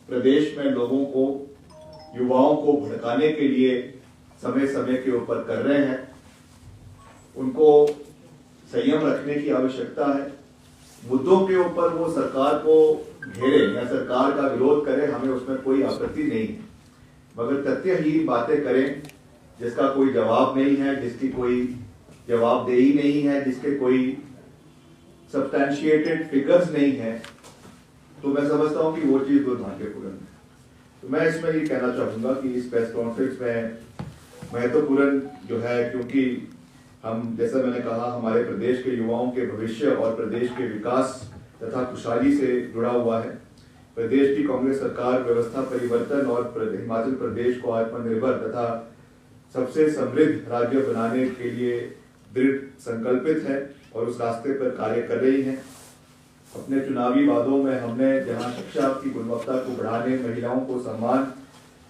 प्रदेश में लोगों को, युवाओं को भड़काने के लिए समय समय के ऊपर कर रहे हैं, उनको संयम रखने की आवश्यकता है। मुद्दों के ऊपर वो सरकार को घेरे या सरकार का विरोध करें, हमें उसमें कोई आपत्ति नहीं है, मगर तथ्यहीन बातें करें जिसका कोई जवाब नहीं है, जिसकी कोई जवाबदेही नहीं है, जिसके कोई सब्सटैंशिएटेड फिगर्स नहीं है, तो मैं समझता हूं कि वो चीज दुर्भाग्यपूर्ण है। तो मैं इसमें ये कहना चाहूंगा कि इस प्रेस कॉन्फ्रेंस में महत्वपूर्ण जो है, क्योंकि हम, जैसा मैंने कहा, हमारे प्रदेश के युवाओं के भविष्य और प्रदेश के विकास तथा खुशहाली से जुड़ा हुआ है। प्रदेश की कांग्रेस सरकार व्यवस्था परिवर्तन और हिमाचल प्रदेश को आत्मनिर्भर तथा सबसे समृद्ध राज्य बनाने के लिए दृढ़ संकल्पित है और उस रास्ते पर कार्य कर रही है। अपने चुनावी वादों में हमने जहां शिक्षा की गुणवत्ता को बढ़ाने, महिलाओं को सम्मान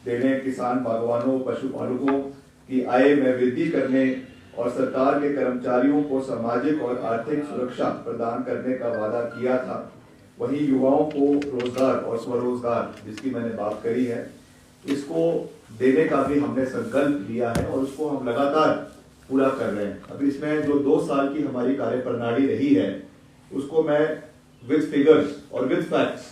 देने, किसान, बागवानों, पशुपालकों की आय में वृद्धि करने और सरकार के कर्मचारियों को सामाजिक और आर्थिक सुरक्षा प्रदान करने का वादा किया था, वहीं युवाओं को रोजगार और स्वरोजगार, जिसकी मैंने बात करी है, इसको देने का भी हमने संकल्प लिया है और उसको हम लगातार पूरा कर रहे हैं। अब इसमें जो 2 साल की हमारी कार्यप्रणाली रही है, उसको मैं विद फिगर्स और विद फैक्ट्स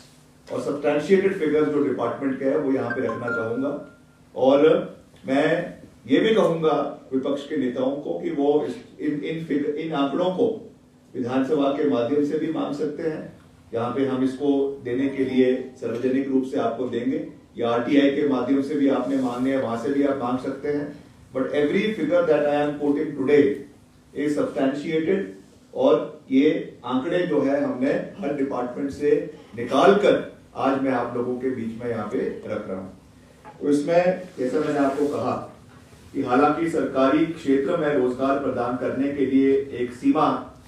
और सब्सटैंशिएटेड फिगर्स जो डिपार्टमेंट के है वो यहाँ पे रखना चाहूंगा। और मैं ये भी कहूंगा विपक्ष के नेताओं को कि वो इन आंकड़ों को विधानसभा के माध्यम से भी मांग सकते हैं, यहाँ पे हम इसको देने के लिए सार्वजनिक रूप से आपको देंगे, या आरटीआई के माध्यम से भी आपने मांगने हैं, वहां से भी आप मांग सकते हैं। But every figure that I am quoting today is substantiated, और ये आंकड़े जो है हमने हर डिपार्टमेंट से निकाल कर आज मैं आप लोगों के बीच में यहाँ पे रख रहा हूँ। तो इसमें जैसा मैंने आपको कहा कि हालांकि सरकारी क्षेत्र में रोजगार प्रदान करने के लिए एक सीमा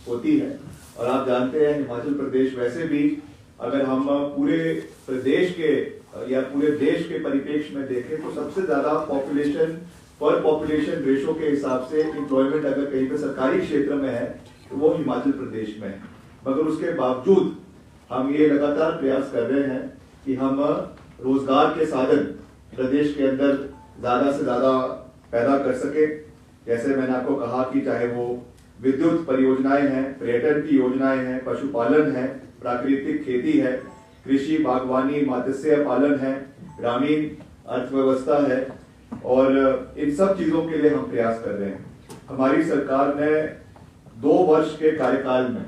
होती है, और आप जानते हैं हिमाचल प्रदेश वैसे भी, अगर हम पूरे प्रदेश के या पूरे देश के परिप्रेक्ष्य में देखें तो सबसे ज्यादा पॉपुलेशन पर पॉपुलेशन रेशो के हिसाब से एम्प्लॉयमेंट अगर कहीं पे सरकारी क्षेत्र में है तो वो हिमाचल प्रदेश में है। मगर उसके बावजूद हम ये लगातार प्रयास कर रहे हैं कि हम रोजगार के साधन प्रदेश के अंदर ज्यादा से ज्यादा पैदा कर सके। जैसे मैंने आपको कहा कि चाहे वो विद्युत परियोजनाएं हैं, पर्यटन की योजनाएं हैं, पशुपालन है, प्राकृतिक खेती है, कृषि, बागवानी, मत्स्य पालन है, ग्रामीण अर्थव्यवस्था है, और इन सब चीजों के लिए हम प्रयास कर रहे हैं। हमारी सरकार ने 2 वर्ष के कार्यकाल में,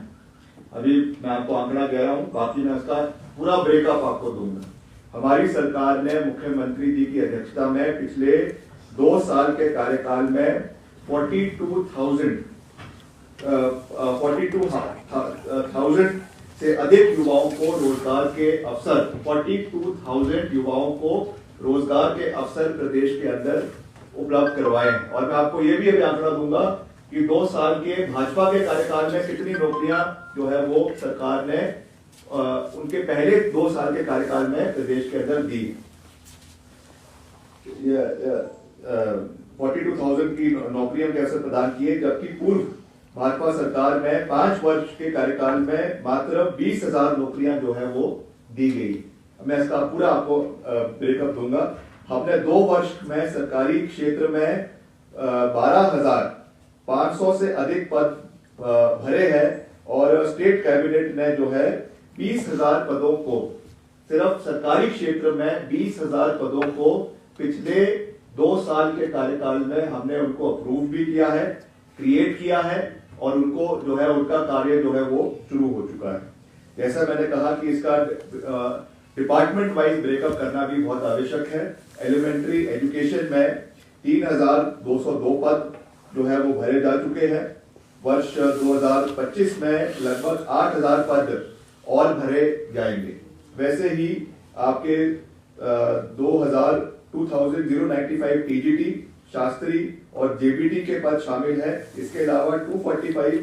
अभी मैं आपको आंकड़ा कह रहा हूं, बाकी मैं उसका पूरा ब्रेकअप आपको दूंगा। हमारी सरकार ने मुख्यमंत्री जी की अध्यक्षता में पिछले 2 साल के कार्यकाल में 42,000 से अधिक युवाओं को रोजगार के अवसर, 42,000 युवाओं को रोजगार के अवसर प्रदेश के अंदर उपलब्ध करवाए। और मैं आपको ये भी अभी आंकड़ा दूंगा कि 2 साल के भाजपा के कार्यकाल में कितनी नौकरियां जो है वो सरकार ने उनके पहले 2 साल के कार्यकाल में प्रदेश के अंदर दी। 42,000 की नौकरियां के अवसर प्रदान किए, जबकि पूर्व भाजपा सरकार में 5 वर्ष के कार्यकाल में मात्र 20,000 नौकरियां जो है वो दी गई। मैं इसका पूरा आपको ब्रेकअप दूंगा। हमने 2 वर्ष में सरकारी क्षेत्र में 12,500 से अधिक पद भरे हैं, और स्टेट कैबिनेट ने जो है 20,000 पदों को, सिर्फ सरकारी क्षेत्र में 20,000 पदों को पिछले 2 साल के कार्यकाल में हमने उनको अप्रूव भी किया है, क्रिएट किया है, और उनको जो है उनका कार्य जो है वो शुरू हो चुका है। जैसा मैंने कहा कि इसका डिपार्टमेंट वाइज ब्रेकअप करना भी बहुत आवश्यक है। एलिमेंट्री एजुकेशन में 3,202 पद जो है वो भरे जा चुके हैं। वर्ष 2025 में लगभग 8,000 पद और भरे जाएंगे। वैसे ही आपके 2,095 टीजीटी, शास्त्री और जेबीटी के पद शामिल है। इसके अलावा 245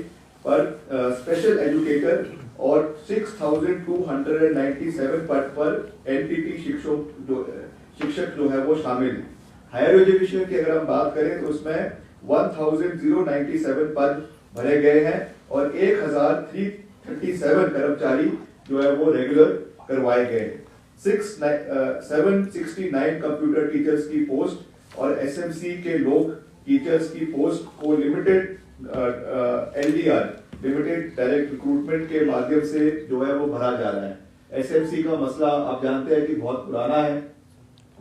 पर स्पेशल एजुकेटर और 6,297 पद पर एनटीटी शिक्षक जो है वो शामिल है। हायर एजुकेशन की अगर हम बात करें तो उसमें 1,097 पद भरे गए हैं और 1,337 कर्मचारी जो है वो रेगुलर करवाए गए। 769 कंप्यूटर टीचर्स की पोस्ट और एसएमसी के लोग टीचर्स की पोस्ट को limited LDR limited direct recruitment के माध्यम से जो है वो भरा जा रहा है। एसएमसी का मसला आप जानते हैं कि बहुत पुराना है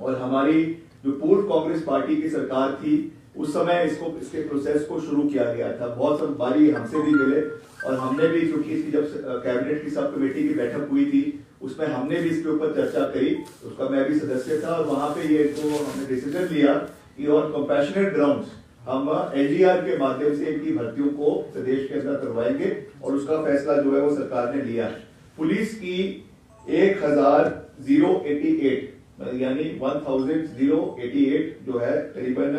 और हमारी जो पूर्व कांग्रेस पार्टी की सरकार थी उस समय इसके प्रोसेस को शुरू किया गया था। बहुत सब बारी हमसे भी मिले और हमने भी, क्योंकि इसकी जब कैबिनेट की सब कमेटी की बैठक हुई थी उसमें हमने भी इसके ऊपर चर्चा करी, उसका मैं भी सदस्य था और वहां पे ये तो हमने डिसीजन लिया कि और कंपैशनेट ग्राउंड्स हम एलडीआर के माध्यम से इनकी भर्तियों को प्रदेश के अंदर करवाएंगे और उसका फैसला जो है वो सरकार ने लिया है। पुलिस की 1088 यानी 1088 जो है करीबन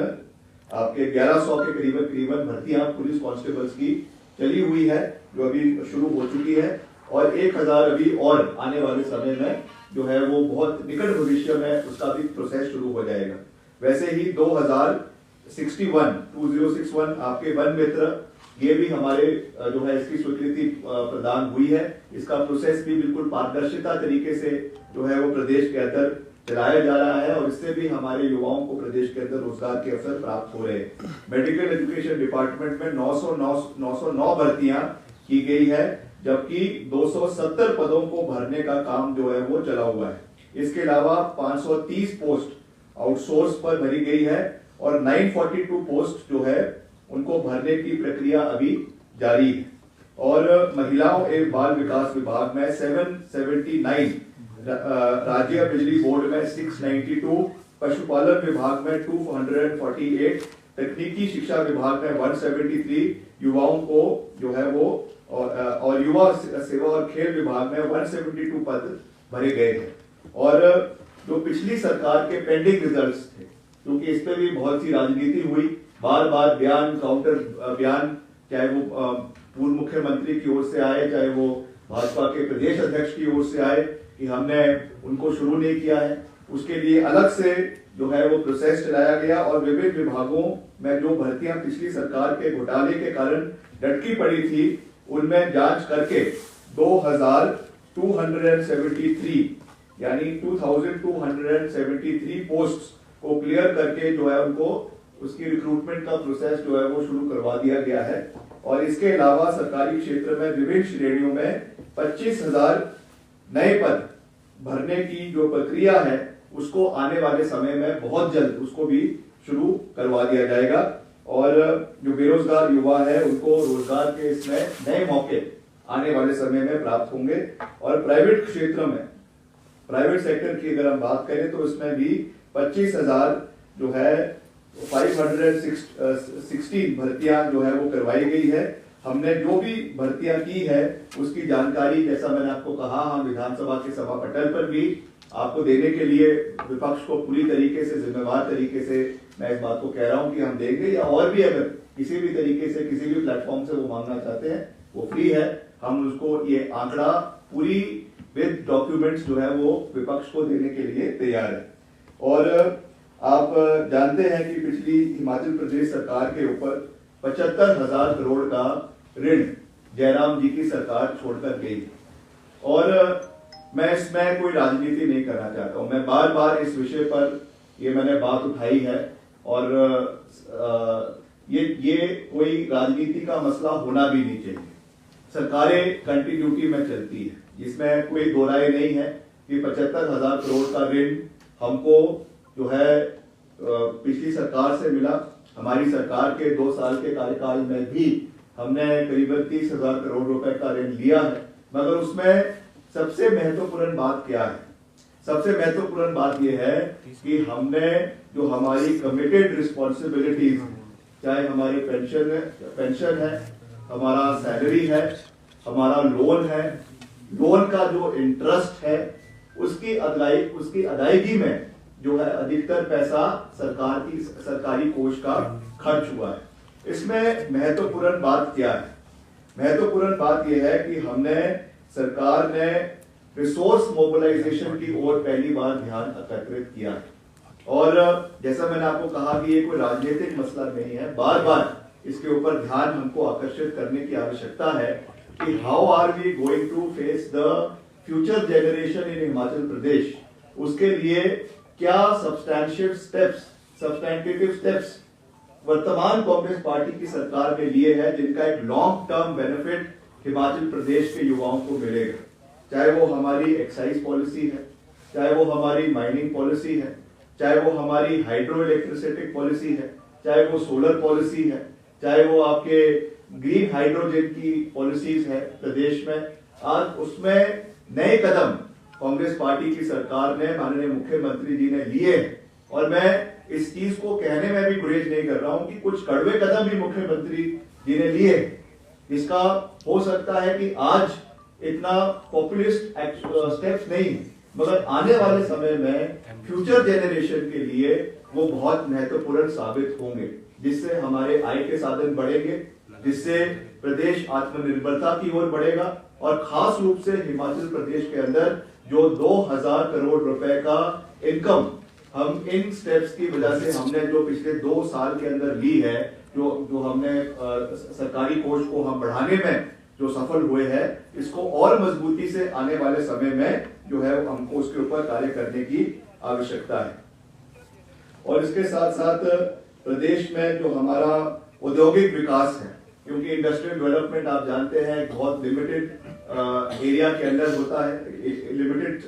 आपके 1100 के करीबन भर्तियां पुलिस कांस्टेबल्स की चली हुई है जो अभी शुरू हो चुकी है और 1000 अभी और आने वाले समय में जो है वो बहुत निकट भविष्य में उसका भी प्रोसेस शुरू हो जाएगा। वैसे ही 2061 आपके वन मित्र ये भी हमारे जो है इसकी स्वीकृति प्रदान हुई है। इसका प्रोसेस भी बिल्कुल पारदर्शिता तरीके से जो है वो प्रदेश के अंदर चलाया जा रहा है और इससे भी हमारे युवाओं को प्रदेश के अंदर रोजगार के अवसर प्राप्त हो रहे हैं। मेडिकल एजुकेशन डिपार्टमेंट में 909 भर्तियां की गई है जबकि 270 पदों को भरने का काम जो है वो चला हुआ है। इसके अलावा 530 पोस्ट आउटसोर्स पर भरी गई है और 942 पोस्ट जो है उनको भरने की प्रक्रिया अभी जारी है। और महिलाओं एवं बाल विकास विभाग में 779, राज्य बिजली बोर्ड में 692, पशुपालन विभाग में 248, तकनीकी शिक्षा विभाग में 173, युवाओं को जो है वो और युवा सेवा और खेल विभाग में 172 पद भरे गए हैं। और जो पिछली सरकार के पेंडिंग रिजल्ट्स थे, क्योंकि इस पे भी बहुत सी राजनीति हुई, बार बार बयान काउंटर बयान, चाहे वो पूर्व मुख्यमंत्री की ओर से आए चाहे वो भाजपा के प्रदेश अध्यक्ष की ओर से आए कि हमने उनको शुरू नहीं किया है। उसके लिए अलग से जो है वो प्रोसेस चलाया गया और विभिन्न विभागों में जो भर्तियां पिछली सरकार के घोटाले के कारण लटकी पड़ी थी उनमें जांच करके 2273 यानी 2273 पोस्ट्स को क्लियर करके जो है उनको उसकी रिक्रूटमेंट का प्रोसेस जो है वो शुरू करवा दिया गया है। और इसके अलावा सरकारी क्षेत्र में विभिन्न श्रेणियों में 25,000 नए पद भरने की जो प्रक्रिया है उसको आने वाले समय में बहुत जल्द उसको भी शुरू करवा दिया जाएगा और जो बेरोजगार युवा है उनको रोजगार के इसमें नए मौके आने वाले समय में प्राप्त होंगे। और प्राइवेट क्षेत्र में, प्राइवेट सेक्टर की अगर हम बात करें तो इसमें भी 25,000 जो है 516 भर्तियां जो है वो करवाई गई है। हमने जो भी भर्तियां की है उसकी जानकारी, जैसा मैंने आपको कहा, हम विधानसभा के सभा पटल पर भी आपको देने के लिए विपक्ष को पूरी तरीके से जिम्मेवार तरीके से मैं इस बात को कह रहा हूं कि हम देंगे, या और भी अगर किसी भी तरीके से किसी भी प्लेटफॉर्म से वो मांगना चाहते हैं वो फ्री है। हम उसको ये आंकड़ा पूरी विद डॉक्यूमेंट्स जो है वो विपक्ष को देने के लिए तैयार है। और आप जानते हैं कि पिछली हिमाचल प्रदेश सरकार के ऊपर 75,000 करोड़ का ऋण जयराम जी की सरकार छोड़कर गई और मैं इसमें कोई राजनीति नहीं करना चाहता हूं। मैं बार बार इस विषय पर ये मैंने बात उठाई है और ये कोई राजनीति का मसला होना भी नहीं चाहिए। सरकारें कंटिन्यूटी में चलती है, इसमें कोई दो राय नहीं है कि 75,000 करोड़ का ऋण हमको जो है पिछली सरकार से मिला। हमारी सरकार के 2 साल के कार्यकाल में भी हमने करीबन 30,000 करोड़ रुपए का ऋण लिया है, मगर उसमें सबसे महत्वपूर्ण बात क्या है? सबसे महत्वपूर्ण बात यह है कि हमने जो हमारी कमिटेड रिस्पॉन्सिबिलिटीज, चाहे हमारी पेंशन है, हमारा सैलरी है, हमारा लोन है, लोन का जो इंटरेस्ट है उसकी अदायगी में जो है अधिकतर पैसा सरकारी कोष का खर्च हुआ है। इसमें महत्वपूर्ण बात क्या है? महत्वपूर्ण बात यह है कि हमने, सरकार ने रिसोर्स मोबिलाइजेशन की ओर पहली बार ध्यान एकत्रित किया है और जैसा मैंने आपको कहा कि ये कोई राजनीतिक मसला नहीं है, बार बार इसके ऊपर ध्यान हमको आकर्षित करने की आवश्यकता है कि how are we going to face the future generation in Himachal Pradesh उसके लिए क्या सब्सटैंटिव स्टेप्स वर्तमान कांग्रेस पार्टी की सरकार ने लिए हैं, जिनका एक long term benefit Himachal Pradesh के युवाओं को मिलेगा। चाहे वो हमारी एक्साइज पॉलिसी है, चाहे वो हमारी माइनिंग पॉलिसी है, चाहे वो हमारी हाइड्रो इलेक्ट्रिसिटी पॉलिसी है, चाहे वो सोलर पॉलिसी है, चाहे वो आपके ग्रीन हाइड्रोजन की पॉलिसीज है प्रदेश में। आज उसमें नए कदम कांग्रेस पार्टी की सरकार ने, माननीय मुख्यमंत्री जी ने लिए हैं। और मैं इस चीज को कहने में भी गुरेज नहीं कर रहा हूं कि कुछ कड़वे कदम भी मुख्यमंत्री जी ने लिए। इसका हो सकता है कि आज इतना पॉपुलिस्ट स्टेप्स नहीं, मगर आने वाले समय में फ्यूचर जेनरेशन के लिए वो बहुत महत्वपूर्ण साबित होंगे, जिससे हमारे आय के साधन बढ़ेंगे, जिससे प्रदेश आत्मनिर्भरता की ओर बढ़ेगा। और खास रूप से हिमाचल प्रदेश के अंदर जो 2000 करोड़ रुपए का इनकम हम इन स्टेप्स की वजह से हमने जो पिछले 2 साल के अंदर ली है, जो हमने सरकारी कोष को हम बढ़ाने में जो सफल हुए हैं, इसको और मजबूती से आने वाले समय में जो है हमको उसके ऊपर कार्य करने की आवश्यकता है। और इसके साथ साथ प्रदेश में जो हमारा औद्योगिक विकास है, क्योंकि इंडस्ट्रियल डेवलपमेंट आप जानते हैं बहुत लिमिटेड एरिया के अंदर होता है, लिमिटेड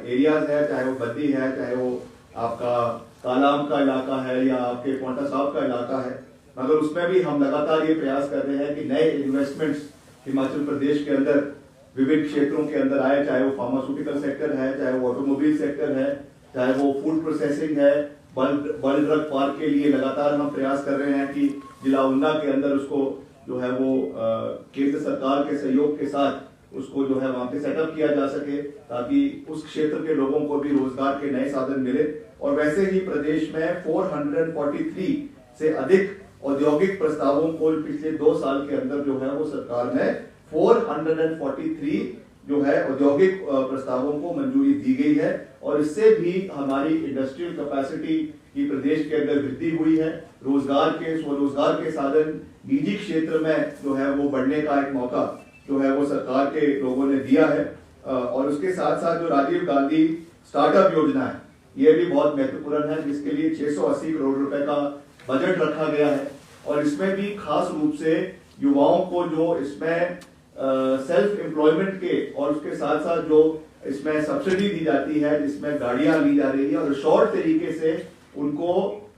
एरियाज है, चाहे वो बद्दी है, चाहे वो आपका कालाम का इलाका है या आपके पोंटा साहब का इलाका है, मगर उसमें भी हम लगातार ये प्रयास कर रहे हैं कि नए इन्वेस्टमेंट्स हिमाचल प्रदेश के अंदर विभिन्न क्षेत्रों के अंदर आए, चाहे वो फार्मास्यूटिकल सेक्टर है, चाहे वो ऑटोमोबाइल सेक्टर है, चाहे वो फूड प्रोसेसिंग है। बल्ड ड्रग पार्क के लिए लगातार हम प्रयास कर रहे हैं कि जिला ऊना के अंदर उसको जो है वो केंद्र सरकार के सहयोग के साथ उसको जो है वहां पे सेटअप किया जा सके, ताकि उस क्षेत्र के लोगों को भी रोजगार के नए साधन मिले। और वैसे ही प्रदेश में 443 से अधिक औद्योगिक प्रस्तावों को पिछले 2 साल के अंदर जो है वो सरकार ने 443 जो है औद्योगिक प्रस्तावों को मंजूरी दी गई है। और इससे भी हमारी इंडस्ट्रियल कैपेसिटी की प्रदेश के अंदर वृद्धि हुई है। स्वरोजगार के साधन निजी क्षेत्र में जो है वो बढ़ने का एक मौका जो है वो सरकार के लोगों ने दिया है। और उसके साथ साथ जो राजीव गांधी स्टार्टअप योजना है, ये भी बहुत महत्वपूर्ण है, जिसके लिए 680 करोड़ रुपए का बजट रखा गया है। और इसमें भी खास रूप से युवाओं को जो इसमें सेल्फ एम्प्लॉयमेंट के और उसके साथ साथ जो इसमें सब्सिडी दी जाती है, जिसमें गाड़ियां ली जा रही है, और शॉर्ट तरीके से उनको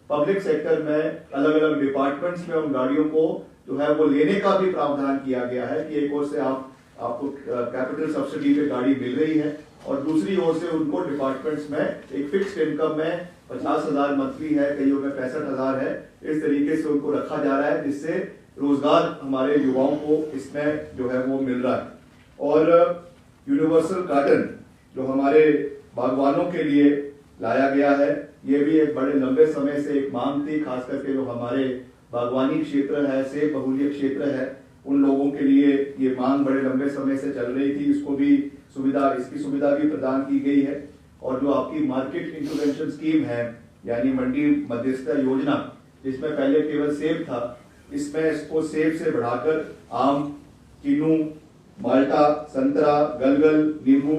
पब्लिक सेक्टर में अलग अलग डिपार्टमेंट्स में उन गाड़ियों को जो है वो लेने का भी प्रावधान किया गया है कि एक ओर से आपको कैपिटल सब्सिडी पे गाड़ी मिल रही है, और दूसरी ओर से उनको डिपार्टमेंट्स में एक फिक्स्ड इनकम में 50,000 मंथली है, कईयों में 65,000 है, इस तरीके से उनको रखा जा रहा है, जिससे रोजगार हमारे युवाओं को इसमें जो है वो मिल रहा है। और यूनिवर्सल गार्डन जो हमारे बागवानों के लिए लाया गया है, ये भी एक बड़े लंबे समय से एक मांग थी, खास करके जो हमारे बागवानी क्षेत्र है, सेब बहुल्य क्षेत्र है, उन लोगों के लिए ये मांग बड़े लंबे समय से चल रही थी। इसको भी इसकी सुविधा भी प्रदान की गई है। और जो आपकी मार्केट इंटरवेंशन स्कीम है, यानी मंडी मध्यस्थता योजना, जिसमें पहले केवल सेब था, इसमें इसको सेब से बढ़ाकर आम, किन्नू, माल्टा, संतरा, गलगल, नींबू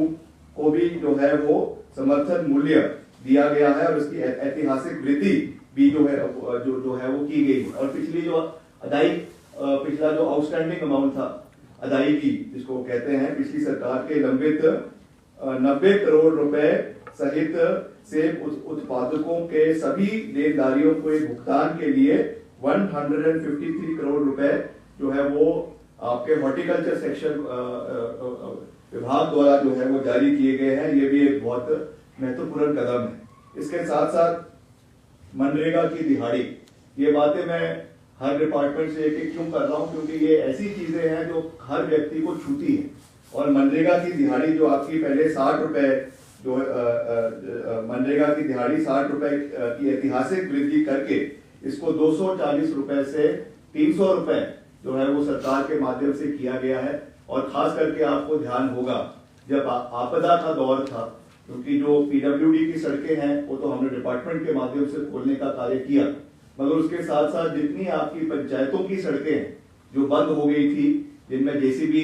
को भी जो है वो समर्थन मूल्य दिया गया है, और इसकी ऐतिहासिक वृद्धि भी जो है वो की गई है। और पिछली जो पिछला जो आउटस्टैंडिंग अमाउंट था अदायगी जिसको कहते हैं, पिछली सरकार के लंबित 90 करोड़ रुपए सहित सेब उत्पादकों के सभी देनदारियों को भुगतान के लिए 153 करोड़ रुपए जो है वो आपके हॉर्टिकल्चर सेक्शन विभाग द्वारा जो है वो जारी किए गए हैं। ये भी एक बहुत महत्वपूर्ण कदम है। इसके साथ साथ मनरेगा की दिहाड़ी, ये बातें मैं हर डिपार्टमेंट से एक क्यों कर रहा हूं, क्योंकि ये ऐसी चीजें हैं जो हर व्यक्ति को छूती है। और मनरेगा की दिहाड़ी जो आपकी पहले 60 रुपए जो मनरेगा की दिहाड़ी 60 रुपए की ऐतिहासिक वृद्धि करके इसको 240 रुपए से 300 रुपए जो है वो सरकार के माध्यम से किया गया है। और खास करके आपको ध्यान होगा, जब आपदा का दौर था, क्योंकि जो पीडब्ल्यूडी की सड़कें हैं वो तो हमने डिपार्टमेंट के माध्यम से खोलने का कार्य किया, मगर उसके साथ साथ जितनी आपकी पंचायतों की सड़कें जो बंद हो गई थी, जिनमें जेसीबी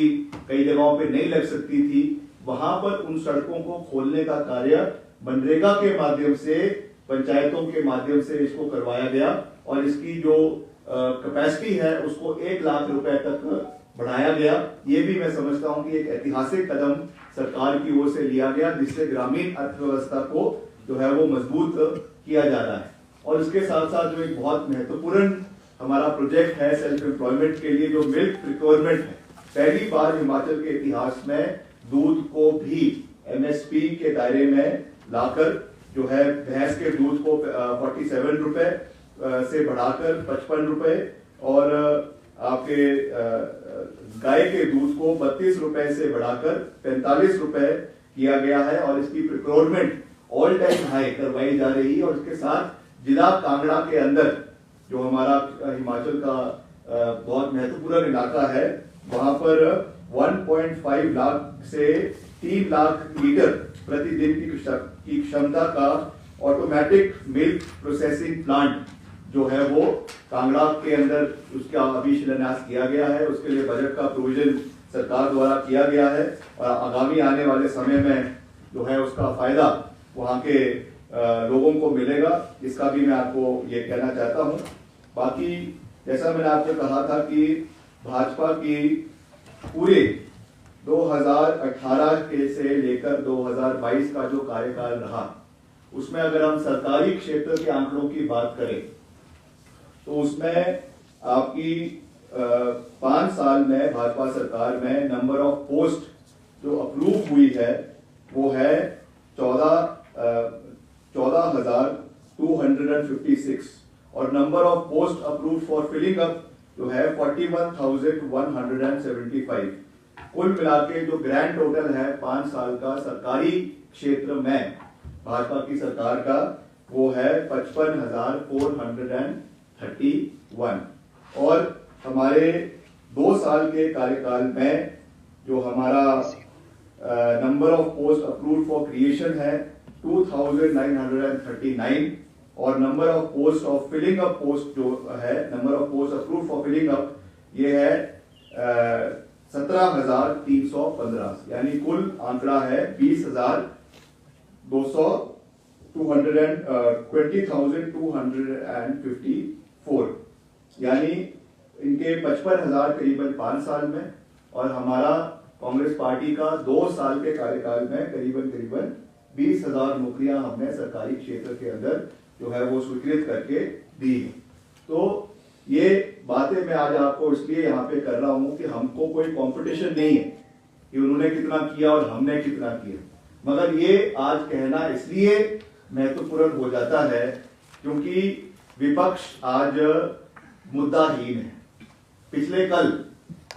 कई जगहों पे नहीं लग सकती थी, वहां पर उन सड़कों को खोलने का कार्य मनरेगा के माध्यम से, पंचायतों के माध्यम से इसको करवाया गया और इसकी जो कैपेसिटी है उसको 1 लाख रुपए तक बढ़ाया गया। ये भी मैं समझता हूं कि एक ऐतिहासिक कदम सरकार की ओर से लिया गया, जिससे ग्रामीण अर्थव्यवस्था को जो है वो मजबूत किया जा रहा है। और इसके साथ साथ जो एक बहुत महत्वपूर्ण हमारा प्रोजेक्ट है सेल्फ एम्प्लॉयमेंट के लिए, जो मिल्क प्रिक्योरमेंट है, पहली बार हिमाचल के इतिहास में दूध को भी MSP के दायरे में लाकर जो है भैंस के दूध को 47 रुपए से बढ़ाकर 55 रुपए और आपके गाय के दूध को 32 रुपए से बढ़ाकर 45 रुपए किया गया है। और इसकी प्रिक्योरमेंट ऑल टाइम हाई करवाई जा रही है। और इसके साथ जिला कांगड़ा के अंदर जो हमारा हिमाचल का बहुत महत्वपूर्ण इलाका है, वहां पर 1.5 लाख से 3 लाख लीटर प्रतिदिन की क्षमता का ऑटोमेटिक मिल्क प्रोसेसिंग प्लांट जो है वो कांगड़ा के अंदर उसका अभी शिलान्यास किया गया है। उसके लिए बजट का प्रोविजन सरकार द्वारा किया गया है और आगामी आने वाले समय में जो है उसका फायदा वहां के लोगों को मिलेगा, इसका भी मैं आपको ये कहना चाहता हूं। बाकी जैसा मैंने आपसे कहा था कि भाजपा की पूरे 2018 के से लेकर 2022 का जो कार्यकाल रहा, उसमें अगर हम सरकारी क्षेत्र के आंकड़ों की बात करें तो उसमें आपकी 5 साल में भाजपा सरकार में नंबर ऑफ पोस्ट जो अप्रूव हुई है वो है 14,256 और number of post approve for filling up जो है 41,175। कुल मिला के जो ग्रैंड टोटल है 5 साल का सरकारी क्षेत्र में भाजपा की सरकार का वो है 55,431। और हमारे 2 साल के कार्यकाल में जो हमारा number of post approved for creation है 2,939 और number of post of filling up post जो है, number of post approved for filling up ये है 17,315, यानी कुल आंकड़ा है 20,254, यानी इनके 55,000 करीबन 5 साल में और हमारा कांग्रेस पार्टी का 2 साल के कार्यकाल में करीबन 20,000 नौकरियां हमने सरकारी क्षेत्र के अंदर जो है वो स्वीकृत करके दी है। तो ये बातें मैं आज आपको इसलिए यहाँ पे कर रहा हूँ कि हमको कोई कंपटीशन नहीं है कि उन्होंने कितना किया और हमने कितना किया, मगर ये आज कहना इसलिए महत्वपूर्ण हो जाता है क्योंकि विपक्ष आज मुद्दाहीन है। पिछले कल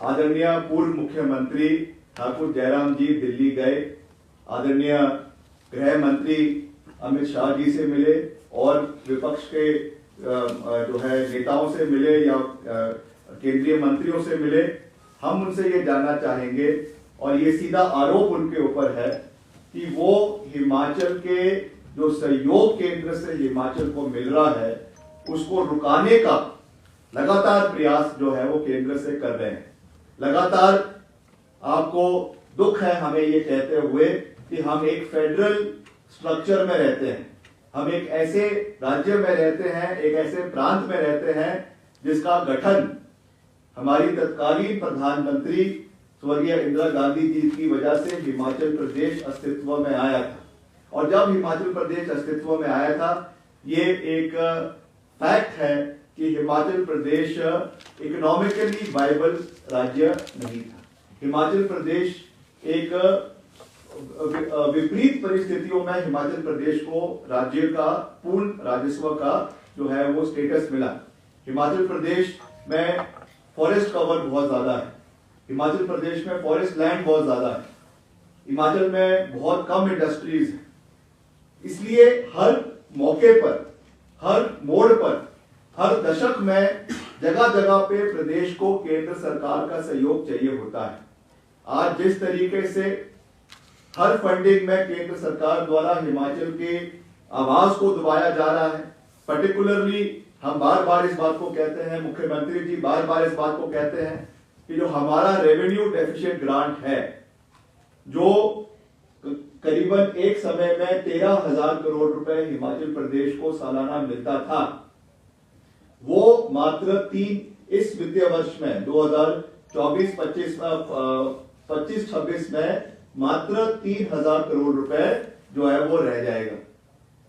आदरणीय पूर्व मुख्यमंत्री ठाकुर जयराम जी दिल्ली गए, आदरणीय गृह मंत्री अमित शाह जी से मिले और विपक्ष के जो है नेताओं से मिले या केंद्रीय मंत्रियों से मिले। हम उनसे ये जानना चाहेंगे और ये सीधा आरोप उनके ऊपर है कि वो हिमाचल के जो सहयोग केंद्र से हिमाचल को मिल रहा है उसको रुकाने का लगातार प्रयास जो है वो केंद्र से कर रहे हैं। लगातार आपको दुख है हमें ये कहते हुए कि हम एक फेडरल स्ट्रक्चर में रहते हैं, हम एक ऐसे राज्य में रहते हैं, एक ऐसे प्रांत में रहते हैं जिसका गठन हमारी तत्कालीन प्रधानमंत्री स्वर्गीय इंदिरा गांधी जी की वजह से हिमाचल प्रदेश अस्तित्व में आया था। और जब हिमाचल प्रदेश अस्तित्व में आया था, ये एक फैक्ट है कि हिमाचल प्रदेश इकोनॉमिकली वायबल राज्य नहीं था। हिमाचल प्रदेश एक विपरीत परिस्थितियों में हिमाचल प्रदेश को राज्य का पूर्ण राजस्व का जो है वो स्टेटस मिला। हिमाचल प्रदेश में फॉरेस्ट कवर बहुत ज्यादा है, हिमाचल प्रदेश में फॉरेस्ट लैंड बहुत ज्यादा है, हिमाचल में बहुत कम इंडस्ट्रीज है। इसलिए हर मौके पर, हर मोड़ पर, हर दशक में जगह जगह पे प्रदेश को केंद्र सरकार का सहयोग चाहिए होता है। आज जिस तरीके से हर फंडिंग में केंद्र सरकार द्वारा हिमाचल के आवाज को दबाया जा रहा है, पर्टिकुलरली हम बार बार इस बात को कहते हैं, मुख्यमंत्री जी बार बार इस बात को कहते हैं कि जो हमारा रेवेन्यू डेफिशिएंट ग्रांट है जो करीबन एक समय में 13,000 करोड़ रुपए हिमाचल प्रदेश को सालाना मिलता था, वो मात्र इस वित्तीय वर्ष में 2024-25 में मात्र 3,000 करोड़ रुपए जो है वो रह जाएगा।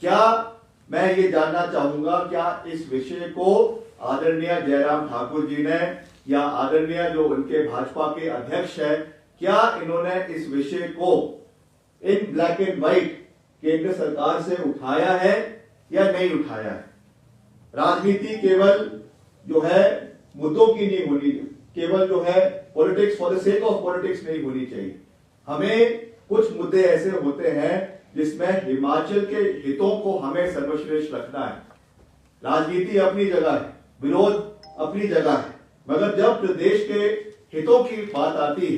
क्या मैं ये जानना चाहूंगा, क्या इस विषय को आदरणीय जयराम ठाकुर जी ने या आदरणीय जो उनके भाजपा के अध्यक्ष है, क्या इन्होंने इस विषय को इन ब्लैक एंड व्हाइट केंद्र सरकार से उठाया है या नहीं उठाया है? राजनीति केवल जो है मुद्दों की नहीं होनी, केवल जो है politics for the sake of politics नहीं होनी चाहिए। हमें कुछ मुद्दे ऐसे होते हैं जिसमें हिमाचल के हितों को हमें सर्वश्रेष्ठ रखना है। राजनीति अपनी जगह है, विरोध अपनी जगह है, मगर जब प्रदेश के हितों की बात आती है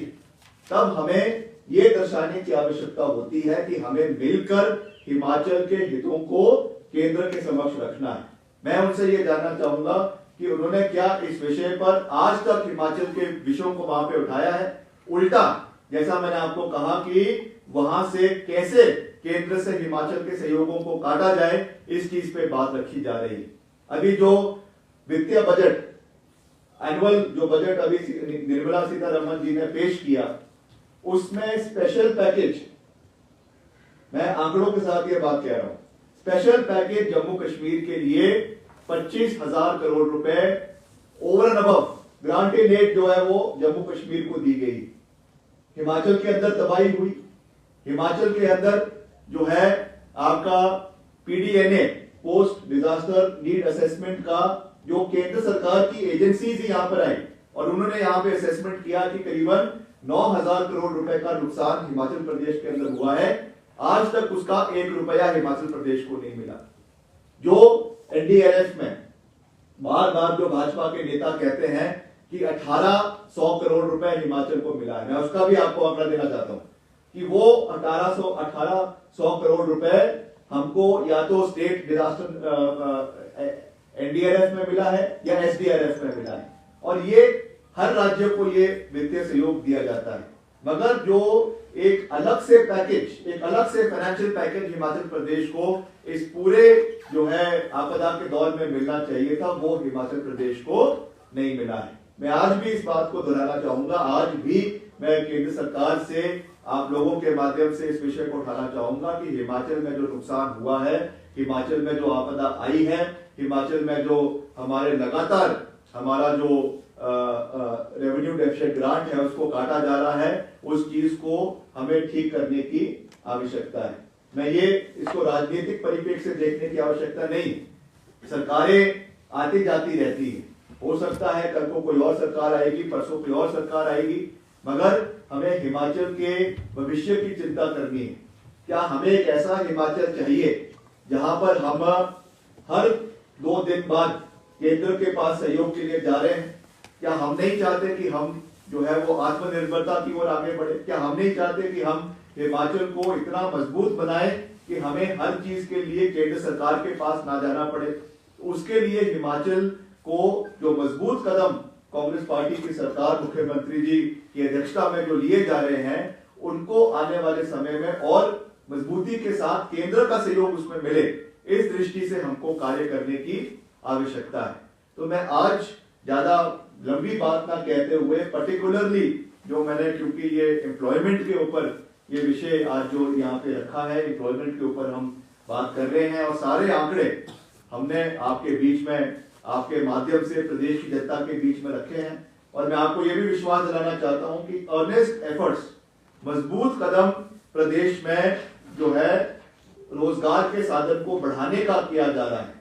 तब हमें यह दर्शाने की आवश्यकता होती है कि हमें मिलकर हिमाचल के हितों को केंद्र के समक्ष रखना है। मैं उनसे यह जानना चाहूंगा कि उन्होंने क्या इस विषय पर आज तक हिमाचल के विषयों को वहां पे उठाया है? उल्टा, जैसा मैंने आपको कहा कि वहां से कैसे केंद्र से हिमाचल के सहयोगों को काटा जाए, इस चीज पे बात रखी जा रही है। अभी जो वित्तीय बजट, एनुअल जो बजट अभी निर्मला सीतारमण जी ने पेश किया, उसमें स्पेशल पैकेज, मैं आंकड़ों के साथ ये बात कह रहा हूं, स्पेशल पैकेज जम्मू कश्मीर के लिए 25,000 करोड़ रुपए over and above granted aid जो है वो जम्मू कश्मीर को दी गई। हिमाचल के अंदर तबाही हुई, हिमाचल के अंदर जो है आपका PDNA, post disaster need assessment का जो केंद्र सरकार की एजेंसीज ही यहां पर आई और उन्होंने यहां पे असेसमेंट किया कि करीबन 9,000 करोड़ रुपए का नुकसान हिमाचल प्रदेश के अंदर हुआ है। आज तक उसका 1 रुपया हिमाचल प्रदेश को नहीं मिला। जो एनडीआरएफ में बार बार जो भाजपा के नेता कहते हैं कि 1800 करोड़ रुपए हिमाचल को मिला है, मैं उसका भी आपको आंकड़ा देना चाहता हूं कि वो 1800 करोड़ रुपए हमको या तो स्टेट डिजास्टर एनडीआरएफ में मिला है या एसडीआरएफ में मिला है, और ये हर राज्य को ये वित्तीय सहयोग दिया जाता है। मगर जो एक अलग से पैकेज, एक अलग से फाइनेंशियल पैकेज हिमाचल प्रदेश को इस पूरे जो है आपदा के दौर में मिलना चाहिए था, वो हिमाचल प्रदेश को नहीं मिला है। मैं आज भी इस बात को दोहराना चाहूंगा, आज भी मैं केंद्र सरकार से आप लोगों के माध्यम से इस विषय को उठाना चाहूंगा कि हिमाचल में जो नुकसान हुआ है, हिमाचल में जो आपदा आई है, हिमाचल में जो हमारे लगातार हमारा जो रेवेन्यू डेफिसिट ग्रांट है उसको काटा जा रहा है, उस चीज को हमें ठीक करने की आवश्यकता है। मैं ये इसको राजनीतिक परिप्रेक्ष्य से देखने की आवश्यकता नहीं। सरकारें आती जाती रहती है, हो सकता है कल को कोई और सरकार आएगी, परसों कोई और सरकार आएगी, मगर हमें हिमाचल के भविष्य की चिंता करनी है। क्या हमें एक ऐसा हिमाचल चाहिए जहां पर हम हर 2 दिन बाद केंद्र के पास सहयोग के लिए जा रहे हैं? क्या हम नहीं चाहते कि हम जो है वो आत्मनिर्भरता की ओर आगे बढ़े? क्या हम नहीं चाहते कि हम हिमाचल को इतना मजबूत बनाएं कि हमें हर चीज के लिए केंद्र सरकार के पास ना जाना पड़े? उसके लिए हिमाचल को जो मजबूत कदम कांग्रेस पार्टी की सरकार, मुख्यमंत्री जी की अध्यक्षता में जो लिए जा रहे हैं, उनको आने वाले समय में और मजबूती के साथ केंद्र का सहयोग उसमें मिले, इस दृष्टि से हमको कार्य करने की आवश्यकता है। तो मैं आज ज्यादा लंबी बात ना कहते हुए, पर्टिकुलरली जो मैंने, क्योंकि ये एम्प्लॉयमेंट के ऊपर ये विषय आज जो यहाँ पे रखा है, एम्प्लॉयमेंट के ऊपर हम बात कर रहे हैं और सारे आंकड़े हमने आपके बीच में, आपके माध्यम से प्रदेश की जनता के बीच में रखे हैं। और मैं आपको ये भी विश्वास दिलाना चाहता हूं कि अर्नेस्ट एफर्ट्स, मजबूत कदम प्रदेश में जो है रोजगार के साधन को बढ़ाने का किया जा रहा है।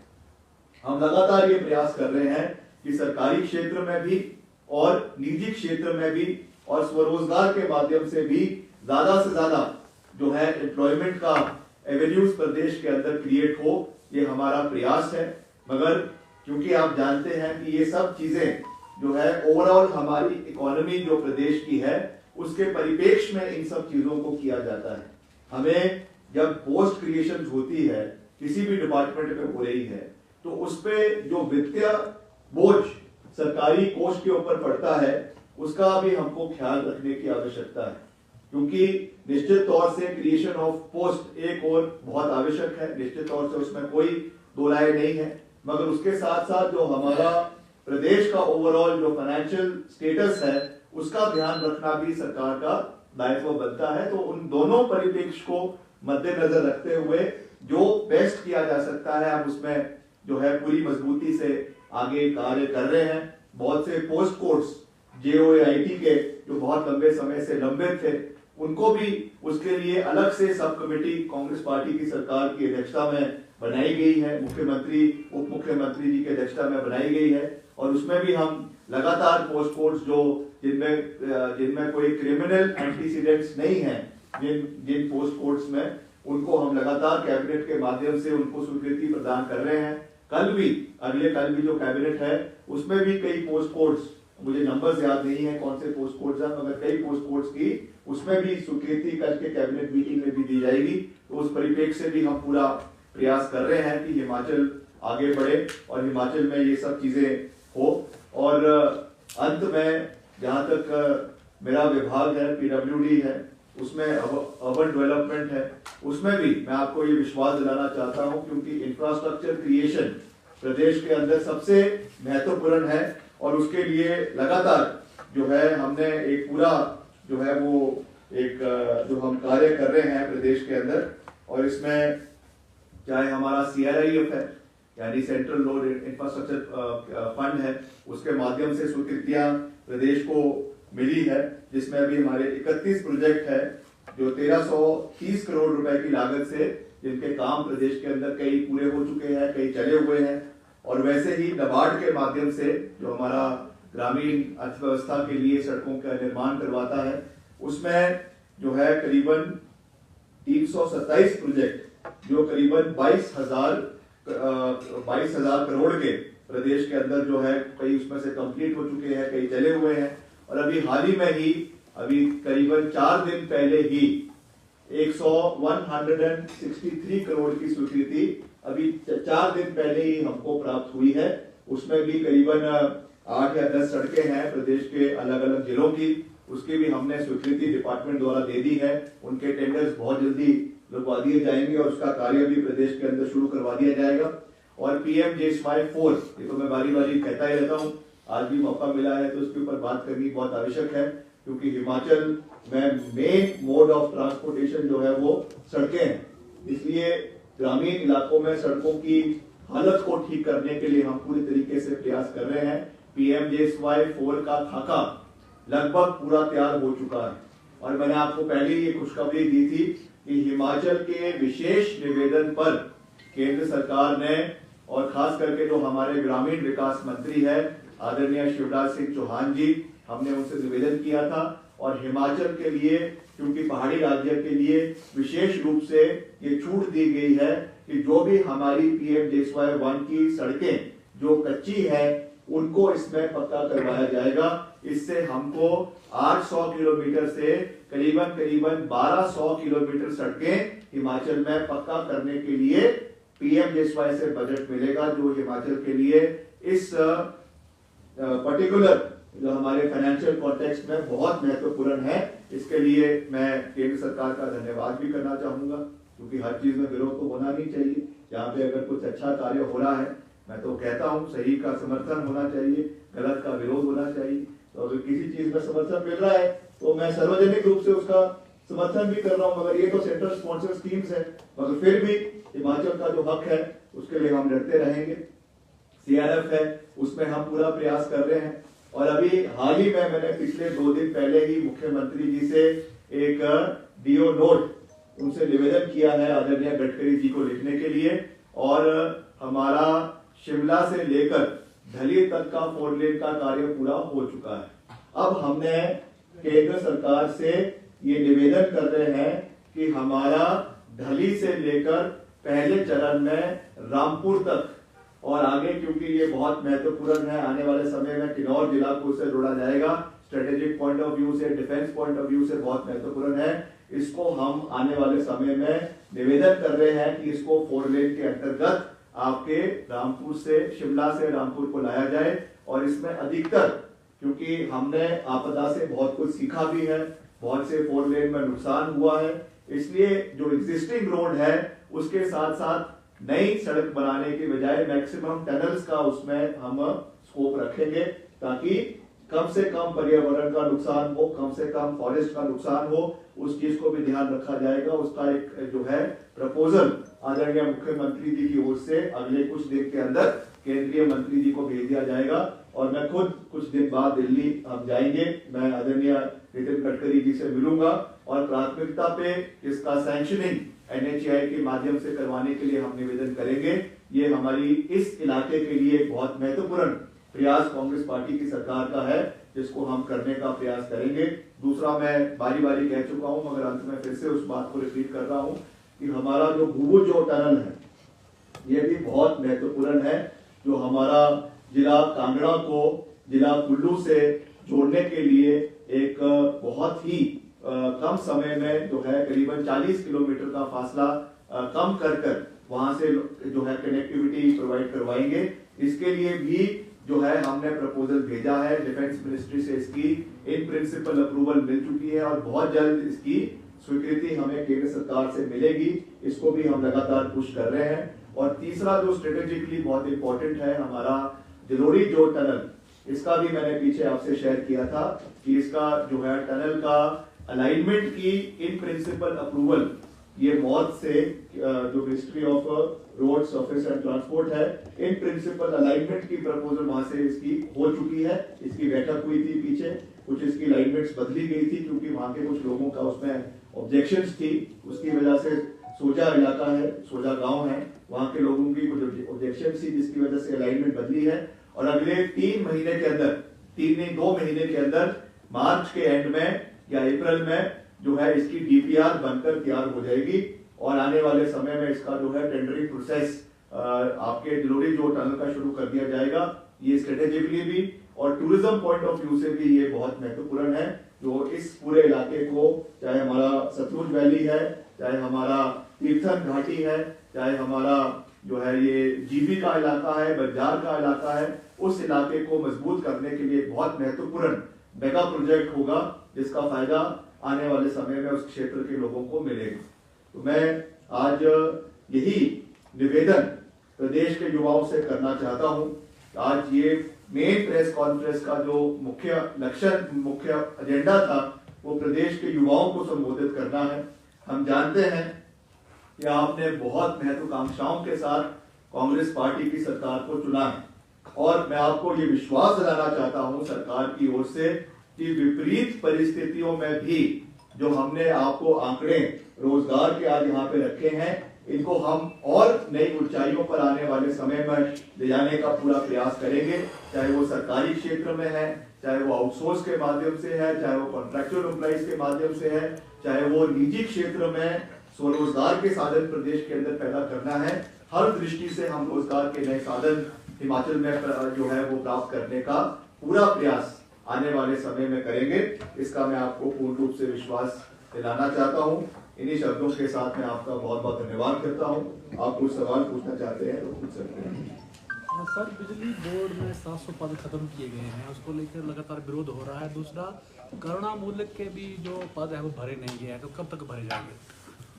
हम लगातार ये प्रयास कर रहे हैं कि सरकारी क्षेत्र में भी और निजी क्षेत्र में भी और स्वरोजगार के माध्यम से भी ज्यादा से ज्यादा जो है एम्प्लॉयमेंट का एवेन्यूज प्रदेश के अंदर क्रिएट हो, ये हमारा प्रयास है। मगर क्योंकि आप जानते हैं कि ये सब चीजें जो है ओवरऑल हमारी इकोनॉमी जो प्रदेश की है उसके परिप्रेक्ष्य में इन सब चीजों को किया जाता है। हमें जब पोस्ट क्रिएशन होती है, किसी भी डिपार्टमेंट में हो रही है, तो उस पे जो वित्तीय बोझ सरकारी कोष के ऊपर पड़ता है, उसका भी हमको ख्याल रखने की आवश्यकता है। क्योंकि निश्चित तौर से क्रिएशन ऑफ पोस्ट एक और बहुत आवश्यक है, निश्चित तौर से उसमें कोई दो राय नहीं है, मगर उसके साथ साथ जो हमारा प्रदेश का ओवरऑल जो फाइनेंशियल स्टेटस है उसका ध्यान रखना भी सरकार का दायित्व बनता है। तो उन दोनों परिप्रेक्ष्य को मद्देनजर रखते हुए जो बेस्ट किया जा सकता है हम उसमें जो है पूरी मजबूती से आगे कार्य कर रहे हैं। बहुत से पोस्ट कोर्स JOAIT के जो बहुत लंबे समय से लंबित थे उनको भी उसके लिए अलग से सब कमेटी कांग्रेस पार्टी की सरकार की अध्यक्षता में बनाई गई है, मुख्यमंत्री उप मुख्यमंत्री जी की अध्यक्षता में बनाई गई है, और उसमें भी हम लगातार पोस्ट कोर्स जो जिनमें कोई क्रिमिनल एंटीसीडेंट्स नहीं है, जिन पोस्ट कोर्ट्स में, उनको हम लगातार कैबिनेट के माध्यम से उनको स्वीकृति प्रदान कर रहे हैं। कल भी जो कैबिनेट है उसमें भी कई पोस्ट कोर्ट्स, मुझे नंबर्स याद नहीं है कौन से पोस्ट कोर्ट्स हैं, मगर कई पोस्ट कोर्ट्स की उसमें भी स्वीकृति करके कैबिनेट मीटिंग में भी दी जाएगी। तो उस परिप्रेक्ष्य से भी हम पूरा प्रयास कर रहे हैं कि हिमाचल आगे बढ़े और हिमाचल में ये सब चीजें हो। और अंत में जहां तक मेरा विभाग है, PWD है, उसमें अर्बन डेवलपमेंट है, उसमें भी मैं आपको ये विश्वास दिलाना चाहता हूं क्योंकि इंफ्रास्ट्रक्चर क्रिएशन प्रदेश के अंदर सबसे महत्वपूर्ण है और उसके लिए लगातार जो है हमने एक पूरा जो है वो एक जो हम कार्य कर रहे हैं प्रदेश के अंदर। और इसमें चाहे हमारा CRIF है यानी सेंट्रल रोड इंफ्रास्ट्रक्चर फंड है, उसके माध्यम से स्वीकृतियां प्रदेश को मिली है, जिसमें अभी हमारे 31 प्रोजेक्ट है जो 1330 करोड़ रुपए की लागत से, जिनके काम प्रदेश के अंदर कई पूरे हो चुके हैं, कई चले हुए हैं। और वैसे ही नाबार्ड के माध्यम से जो हमारा ग्रामीण अर्थव्यवस्था के लिए सड़कों का निर्माण करवाता है, उसमें जो है करीबन 327 प्रोजेक्ट जो करीबन 22,000 करोड़ के प्रदेश के अंदर जो है, कई उसमें से कंप्लीट हो चुके हैं, कई चले हुए हैं। और अभी हाल ही में ही अभी करीबन 4 दिन पहले ही 163 करोड़ की स्वीकृति अभी 4 दिन पहले ही हमको प्राप्त हुई है। उसमें भी करीबन 8 या 10 सड़कें हैं प्रदेश के अलग अलग जिलों की, उसकी भी हमने स्वीकृति डिपार्टमेंट द्वारा दे दी है। उनके टेंडर्स बहुत जल्दी लगवा दिए जाएंगे और उसका कार्य भी प्रदेश के अंदर शुरू करवा दिया जाएगा। और PM-JSY-4, ये तो मैं बारी बारी कहता ही रहता हूँ, आज भी मौका मिला है तो उसके ऊपर बात करनी बहुत आवश्यक है, क्योंकि हिमाचल में मेन मोड ऑफ ट्रांसपोर्टेशन जो है वो सड़कें हैं। इसलिए ग्रामीण इलाकों में सड़कों की हालत को ठीक करने के लिए हम पूरी तरीके से प्रयास कर रहे हैं। PM-JSY-4 का खाका लगभग पूरा तैयार हो चुका है और मैंने आपको पहले ये खुशखबरी दी थी कि हिमाचल के विशेष निवेदन पर केंद्र सरकार ने, और खास करके जो हमारे ग्रामीण विकास मंत्री है आदरणीय शिवराज सिंह चौहान जी, हमने उनसे निवेदन किया था और हिमाचल के लिए, क्योंकि पहाड़ी राज्य के लिए विशेष रूप से ये छूट दी गई है कि जो भी हमारी PM-JSY-1 की सड़कें जो कच्ची है उनको इसमें पक्का करवाया जाएगा। इससे हमको 800 किलोमीटर से करीबन 1200 किलोमीटर सड़कें हिमाचल में पक्का करने के लिए PM-JSY से बजट मिलेगा, जो हिमाचल के लिए इस पर्टिकुलर जो हमारे फाइनेंशियल कॉन्टेक्स्ट में बहुत महत्वपूर्ण है। इसके लिए मैं केंद्र सरकार का धन्यवाद भी करना चाहूंगा, क्योंकि हर चीज में विरोध तो होना नहीं चाहिए। यहाँ पे अगर कुछ अच्छा कार्य हो रहा है, मैं तो कहता हूँ सही का समर्थन होना चाहिए, गलत का विरोध होना चाहिए। तो अगर किसी चीज में समर्थन मिल रहा है तो मैं सार्वजनिक रूप से उसका समर्थन भी कर रहा हूँ, मगर ये तो सेंट्रल स्पॉन्सर स्कीम्स है, मगर फिर भी हिमाचल का जो हक है उसके लिए हम लड़ते रहेंगे। CRF है, उसमें हम पूरा प्रयास कर रहे हैं। और अभी हाल ही में मैंने पिछले 2 दिन पहले ही मुख्यमंत्री जी से एक DO नोट उनसे निवेदन किया है आदरणीय गडकरी जी को लिखने के लिए, और हमारा शिमला से लेकर ढली तक का 4 लेन का कार्य पूरा हो चुका है। अब हमने केंद्र सरकार से ये निवेदन कर रहे हैं कि हमारा ढली से लेकर पहले चरण में रामपुर तक और आगे, क्योंकि ये बहुत महत्वपूर्ण है, आने वाले समय में किन्नौर जिला को इससे जोड़ा जाएगा, स्ट्रेटेजिक पॉइंट ऑफ व्यू से, डिफेंस पॉइंट ऑफ व्यू से बहुत महत्वपूर्ण है। इसको हम आने वाले समय में निवेदन कर रहे हैं कि इसको 4 लेन के अंतर्गत आपके रामपुर से, शिमला से रामपुर को लाया जाए। और इसमें अधिकतर, क्योंकि हमने आपदा से बहुत कुछ सीखा भी है, बहुत से 4 लेन में नुकसान हुआ है। इसलिए जो एग्जिस्टिंग रोड है उसके साथ साथ नई सड़क बनाने के बजाय मैक्सिमम टनल्स का उसमें हम स्कोप रखेंगे, ताकि कम से कम पर्यावरण का नुकसान हो, कम से कम फॉरेस्ट का नुकसान हो, उस चीज को भी ध्यान रखा जाएगा। उसका एक जो है प्रपोजल आदरणीय मुख्यमंत्री जी की ओर से अगले कुछ दिन के अंदर केंद्रीय मंत्री जी को भेज दिया जाएगा और मैं खुद कुछ दिन बाद दिल्ली हम जाएंगे। मैं आदरणीय नितिन गडकरी जी से मिलूंगा और प्राथमिकता पे इसका सैंक्शनिंग NHAI के माध्यम से करवाने के लिए हम निवेदन करेंगे। ये हमारी इस इलाके के लिए बहुत महत्वपूर्ण प्रयास कांग्रेस पार्टी की सरकार का है, जिसको हम करने का प्रयास करेंगे। दूसरा, मैं बारी बारी कह चुका हूं मगर अंत में फिर से उस बात को रिपीट कर रहा हूं कि हमारा जो भूभुज जो टनल है ये भी बहुत महत्वपूर्ण है, जो हमारा जिला कांगड़ा को जिला कुल्लू से जोड़ने के लिए एक बहुत ही कम समय में जो है करीबन 40 किलोमीटर का फासला कम कर वहां से जो है कनेक्टिविटी प्रोवाइड करवाएंगे। इसके लिए भी जो है हमने प्रपोजल भेजा है डिफेंस मिनिस्ट्री से, इसकी इन प्रिंसिपल अप्रूवल मिल चुकी है और बहुत जल्द इसकी स्वीकृति हमें केंद्र सरकार से मिलेगी। इसको भी हम लगातार पुश कर रहे हैं। और तीसरा जो स्ट्रेटेजिकली बहुत इंपॉर्टेंट है, हमारा जलोड़ी जो टनल, इसका भी मैंने पीछे आपसे शेयर किया था कि इसका जो है टनल का अलाइनमेंट की इन प्रिंसिपल अप्रूवल ये मौत से जो ministry of roads office and transport है, इन प्रिंसिपल अलाइनमेंट की प्रपोजल वहां से इसकी हो चुकी है। इसकी बैठक हुई थी पीछे, कुछ इसकी अलाइनमेंट्स बदली गई थी क्योंकि वहां के कुछ लोगों का उसमें ऑब्जेक्शंस थी। उसकी वजह से सोजा इलाका है, सोजा गांव है, वहां के लोगों की कुछ ऑब्जेक्शन थी जिसकी वजह से अलाइनमेंट बदली है। और अगले 3 महीने के अंदर, 3 नहीं 2 महीने के अंदर, मार्च के एंड में या अप्रैल में जो है इसकी DPR बनकर तैयार हो जाएगी और आने वाले समय में इसका जो है टेंडरिंग प्रोसेस आपके जलोड़ी जो टनल का शुरू कर दिया जाएगा। ये स्ट्रेटेजिकली भी और टूरिज्म पॉइंट ऑफ व्यू से भी ये बहुत महत्वपूर्ण है, जो इस पूरे इलाके को, चाहे हमारा सतलुज वैली है, चाहे हमारा तीर्थन घाटी है, चाहे हमारा जो है ये GB का इलाका है, बंजार का इलाका है, उस इलाके को मजबूत करने के लिए बहुत महत्वपूर्ण मेगा प्रोजेक्ट होगा, जिसका फायदा आने वाले समय में उस क्षेत्र के लोगों को मिलेगा। तो मैं आज यही निवेदन प्रदेश के युवाओं से करना चाहता हूं। आज ये मेन प्रेस कॉन्फ्रेंस का जो मुख्य लक्ष्य, मुख्य एजेंडा था, वो प्रदेश के युवाओं को संबोधित करना है। हम जानते हैं कि आपने बहुत महत्वाकांक्षाओं के साथ कांग्रेस पार्टी की सरकार को चुना है और मैं आपको ये विश्वास दिलाना चाहता हूं सरकार की ओर से कि विपरीत परिस्थितियों में भी जो हमने आपको आंकड़े रोजगार के आज यहाँ पे रखे हैं, इनको हम और नई ऊंचाइयों पर आने वाले समय में ले जाने का पूरा प्रयास करेंगे। चाहे वो सरकारी क्षेत्र में है, चाहे वो आउटसोर्स के माध्यम से है, चाहे वो कॉन्ट्रैक्चुअल एम्प्लॉइज के माध्यम से है, चाहे वो निजी क्षेत्र में स्वरोजगार के साधन प्रदेश के अंदर पैदा करना है। हर दृष्टि से हम रोजगार के नए साधन हिमाचल में जो है वो प्राप्त करने का पूरा प्रयास आने वाले समय में करेंगे। इसका मैं आपको पूर्ण रूप से विश्वास दिलाना चाहता हूं। इन्हीं शब्दों के साथ मैं आपका बहुत बहुत धन्यवाद करता हूं। आप कुछ सवाल पूछना चाहते हैं तो पूछ सकते हैं। सर, बिजली बोर्ड में 700 पद खत्म किए गए हैं, उसको लेकर लगातार विरोध हो रहा है। दूसरा, करुणा मूल्य के भी जो पद है वो भरे नहीं गए हैं, तो कब तक भरे जाएंगे?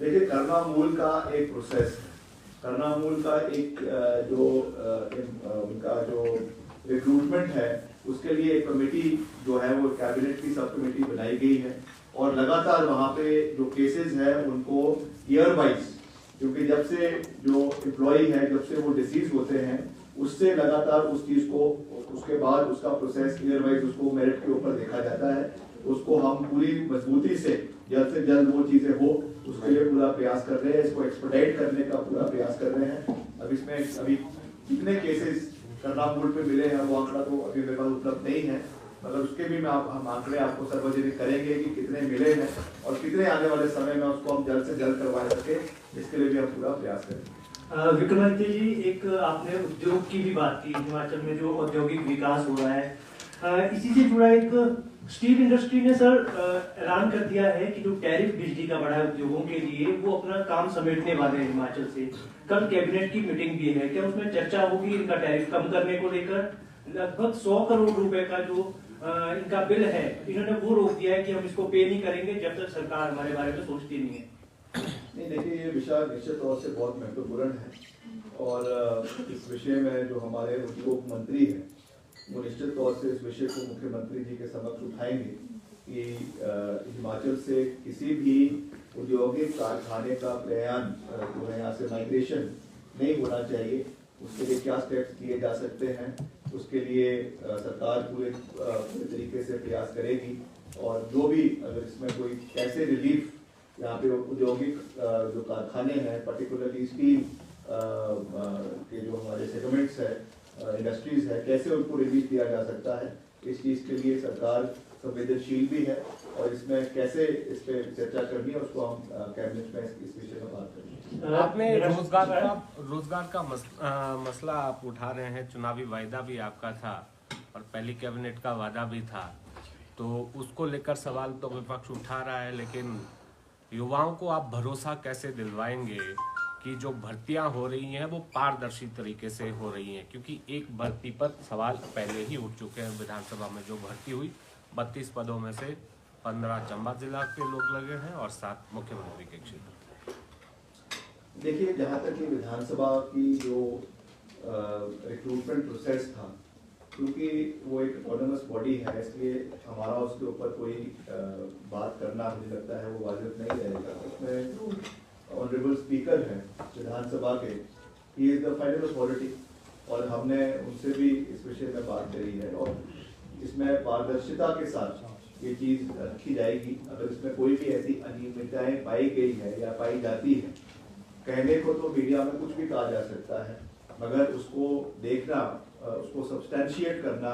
देखिए, करुणा मूल का एक प्रोसेस है। करुणा मूल का एक जो उनका जो रिक्रूटमेंट है, उसके लिए एक कमेटी जो है वो कैबिनेट की सब कमेटी बनाई गई है और लगातार वहाँ पे जो केसेस है उनको ईयर वाइज, क्योंकि जब से जो एम्प्लॉय है जब से वो डिसीज होते हैं उससे लगातार उस चीज को, उसके बाद उसका प्रोसेस ईयर वाइज उसको मेरिट के ऊपर देखा जाता है। उसको हम पूरी मजबूती से जल्द वो चीजें हो उसके लिए पूरा प्रयास कर रहे हैं। इसको एक्सपर्टाइट करने का पूरा प्रयास कर रहे हैं। अब इसमें अभी कितने केसेस करुणा मूल पे मिले हैं वो आंकड़ा तो अभी मेरे पास उपलब्ध नहीं है, मगर उसके भी हम आंकड़े आपको सार्वजनिक करेंगे कि कितने मिले हैं और कितने आने वाले समय में उसको हम जल्द से जल्द करवा सके, इसके लिए भी हम पूरा प्रयास करेंगे। विक्रमादित्य जी, एक आपने उद्योग की भी बात की, हिमाचल में जो औद्योगिक विकास हो रहा है, इसी से जुड़ा एक स्टील इंडस्ट्री ने सर ऐलान कर दिया है कि जो टैरिफ बिजली का बढ़ा है उद्योगों के लिए, वो अपना काम समेटने वाले हैं हिमाचल से। कल कैबिनेट की मीटिंग भी है, क्या उसमें चर्चा होगी इनका टैरिफ कम करने को लेकर? लगभग 100 करोड़ रुपए का जो इनका बिल है, इन्होंने वो रोक दिया है कि हम इसको पे नहीं करेंगे जब तक सरकार हमारे बारे में सोचती नहीं है। नहीं, देखिए ये विषय निश्चित तौर से बहुत महत्वपूर्ण है और इस विषय में जो हमारे उद्योग मंत्री हैं वो निश्चित तौर से इस विषय को मुख्यमंत्री जी के समक्ष उठाएंगे कि हिमाचल से किसी भी औद्योगिक कारखाने का प्रयाण जो है यहाँ से माइग्रेशन नहीं होना चाहिए। उसके लिए क्या स्टेप्स लिए जा सकते हैं, उसके लिए सरकार पूरे तरीके से प्रयास करेगी और जो भी अगर इसमें कोई कैसे रिलीफ यहाँ पे औद्योगिक जो कारखाने हैं पर्टिकुलरली स्टील के जो हमारे सेगमेंट्स है, इंडस्ट्रीज है, कैसे उनको रिलीफ दिया जा सकता है, इस चीज़ के लिए सरकार संवेदनशील भी है और इसमें कैसे इस पे चर्चा करनी है उसको हम कैबिनेट में इस विषय में बात करेंगे। आपने रोजगार का मसला आप उठा रहे हैं, चुनावी वायदा भी आपका था और पहली कैबिनेट का वादा भी था, तो उसको लेकर सवाल तो विपक्ष उठा रहा है, लेकिन युवाओं को आप भरोसा कैसे दिलवाएंगे कि जो भर्तियां हो रही हैं वो पारदर्शी तरीके से हो रही हैं? क्योंकि एक भर्ती पर सवाल पहले ही उठ चुके हैं विधानसभा में। जो भर्ती हुई 32 पदों में से 15 चंबा जिला के लोग लगे हैं और 7 मुख्यमंत्री के क्षेत्र। देखिए, जहाँ तक ये विधानसभा की जो रिक्रूटमेंट प्रोसेस था, क्योंकि वो एक ऑटोनमस बॉडी है इसलिए हमारा उसके ऊपर कोई बात करना मुझे लगता है वो वाजिब नहीं रहेगा। उसमें जो ऑनरेबल स्पीकर हैं विधानसभा के, he is the final authority और हमने उनसे भी इस विषय में बात करी है और इसमें पारदर्शिता के साथ ये चीज़ रखी जाएगी। अगर इसमें कोई भी ऐसी अनियमितताएं पाई गई है या पाई जाती है, कहने को तो मीडिया में कुछ भी कहा जा सकता है, मगर उसको देखना, उसको सब्सटैंशिएट करना,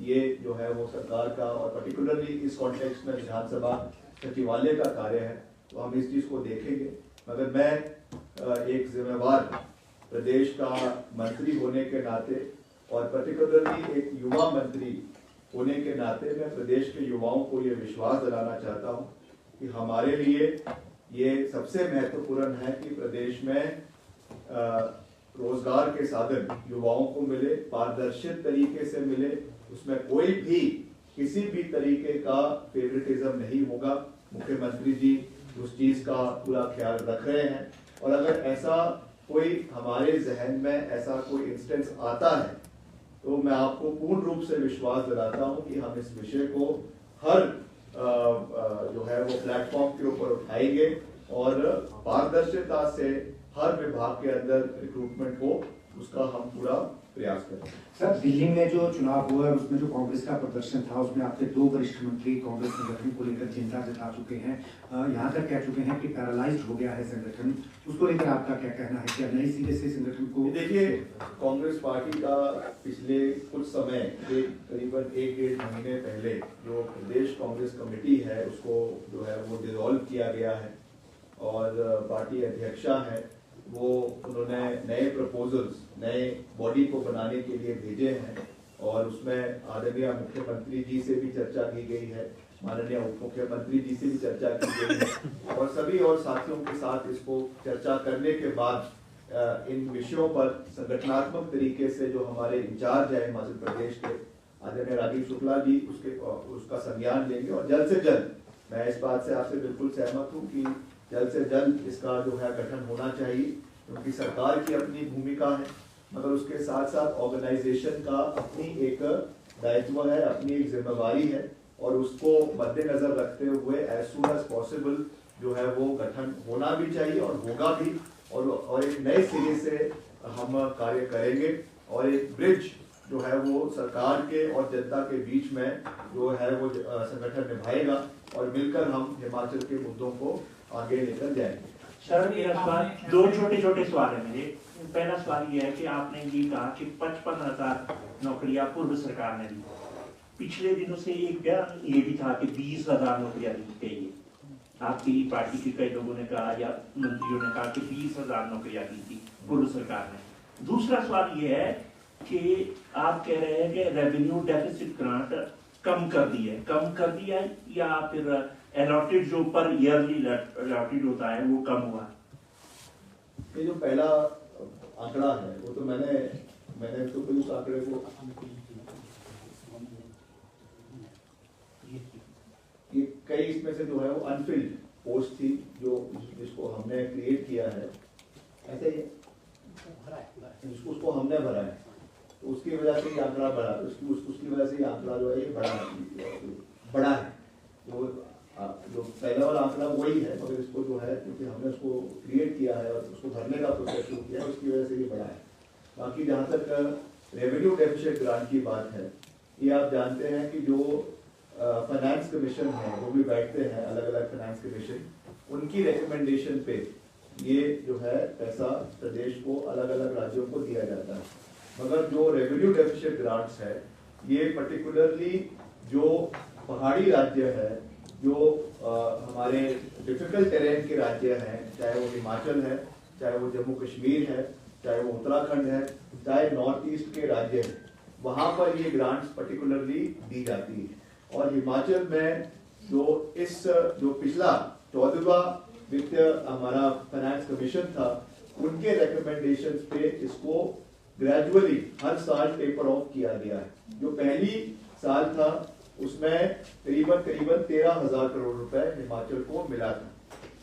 ये जो है वो सरकार का और पर्टिकुलरली इस कॉन्टेक्स्ट में विधानसभा सचिवालय का कार्य है। तो हम इस चीज़ को देखेंगे, मगर मैं एक जिम्मेवार प्रदेश का मंत्री होने के नाते और पर्टिकुलरली एक युवा मंत्री होने के नाते मैं प्रदेश के युवाओं को ये विश्वास दिलाना चाहता हूँ कि हमारे लिए ये सबसे महत्वपूर्ण है कि प्रदेश में रोजगार के साधन युवाओं को मिले, पारदर्शित तरीके से मिले, उसमें कोई भी किसी भी तरीके का फेवरेटिज्म नहीं होगा। मुख्यमंत्री जी उस चीज का पूरा ख्याल रख रहे हैं और अगर ऐसा कोई हमारे जहन में ऐसा कोई इंस्टेंस आता है तो मैं आपको पूर्ण रूप से विश्वास दिलाता हूं कि हम इस विषय को हर जो है वो प्लेटफॉर्म के ऊपर उठाएंगे और पारदर्शिता से हर विभाग के अंदर रिक्रूटमेंट हो उसका हम पूरा प्रयास करें। सर, दिल्ली में जो चुनाव हुआ है उसमें जो कांग्रेस का प्रदर्शन था उसमें आपके 2 वरिष्ठ मंत्री कांग्रेस संगठन को लेकर चिंता जता चुके हैं, यहाँ तक कह चुके हैं कि पैरालाइज्ड हो गया है संगठन। उसको लेकर आपका क्या कहना है? क्या नई सिरे से संगठन को? देखिए, कांग्रेस पार्टी का पिछले कुछ समय करीबन 1-1.5 महीने पहले जो प्रदेश कांग्रेस कमेटी है उसको जो है वो डिसॉल्व किया गया है और पार्टी अध्यक्षा है वो उन्होंने नए प्रपोजल्स नए बॉडी को बनाने के लिए भेजे हैं और उसमें आदरणीय मुख्यमंत्री जी से भी चर्चा की गई है, माननीय उप मुख्यमंत्री जी से भी चर्चा की गई है और सभी और साथियों के साथ इसको चर्चा करने के बाद इन विषयों पर संगठनात्मक तरीके से जो हमारे इंचार्ज है हिमाचल प्रदेश के आदरणीय राजीव शुक्ला जी उसका संज्ञान लेंगे और जल्द से जल्द, मैं इस बात से आपसे बिल्कुल सहमत हूँ कि जल्द से जल्द इसका जो है गठन होना चाहिए क्योंकि सरकार की अपनी भूमिका है मगर उसके साथ साथ ऑर्गेनाइजेशन का अपनी एक दायित्व है, अपनी एक जिम्मेवारी है और उसको मद्देनजर रखते हुए एज सून एज पॉसिबल जो है वो गठन होना भी चाहिए और होगा भी और एक नए सिरे से हम कार्य करेंगे और एक ब्रिज जो है वो सरकार के और जनता के बीच में जो है वो संगठन निभाएगा और मिलकर हम हिमाचल के मुद्दों को आगे लेकर जाएंगे। सर, मेरा सवाल 2 छोटे सवाल है मेरे। पहला सवाल ये है कि आपने ये कहा कि 55,000 नौकरियां पूर्व सरकार ने दी। पिछले दिनों से एक बयान ये भी था कि 20,000 नौकरियां दी गई है। आपकी पार्टी के कई लोगों ने कहा या मंत्रियों ने कहा कि 20,000 नौकरियां दी थी पूर्व सरकार ने। दूसरा सवाल ये है कि आप कह रहे हैं कि रेवेन्यू डेफिसिट ग्रांट कम कर दिया है या फिर अलॉटेड जो पर ईयरली अलॉटेड होता है वो कम हुआ? ये जो पहला आंकड़ा है वो तो मैंने तो कोई उस आंकड़े को में से जो है वो अनफिल्ड पोस्ट थी जिसको हमने क्रिएट किया है, ऐसे ही उसको हमने भरा है, तो उसकी वजह से ये आंकड़ा बढ़ा, उसकी वजह से ये आंकड़ा जो है ये बड़ा है। जो पहला वाला आंकड़ा वही है, मगर इसको जो है क्योंकि हमने उसको क्रिएट किया है और उसको भरने का प्रोसेस शुरू किया है, उसकी वजह से ये बड़ा है। बाकी जहाँ तक रेवेन्यू डेफिसिट ग्रांट की बात है, ये आप जानते हैं कि जो फाइनेंस कमीशन है वो भी बैठते हैं, अलग अलग फाइनेंस कमीशन, उनकी रिकमेंडेशन पे ये जो है पैसा प्रदेश को अलग अलग राज्यों को दिया जाता है। मगर जो रेवेन्यू डेफिसिट ग्रांट्स है ये पर्टिकुलरली जो पहाड़ी राज्य है, जो हमारे डिफिकल्ट टेरेन के राज्य हैं, चाहे वो हिमाचल है, चाहे वो जम्मू कश्मीर है, चाहे वो उत्तराखंड है, चाहे नॉर्थ ईस्ट के राज्य हैं, वहाँ पर ये ग्रांट्स पर्टिकुलरली दी जाती है। और हिमाचल में जो पिछला 14वां वित्तीय हमारा फाइनेंस कमीशन था, उनके रिकमेंडेशंस पे इसको ग्रेजुअली हर साल टेपर ऑफ किया गया है। जो पहली साल था उसमें करीबन 13,000 करोड़ रुपए हिमाचल को मिला था।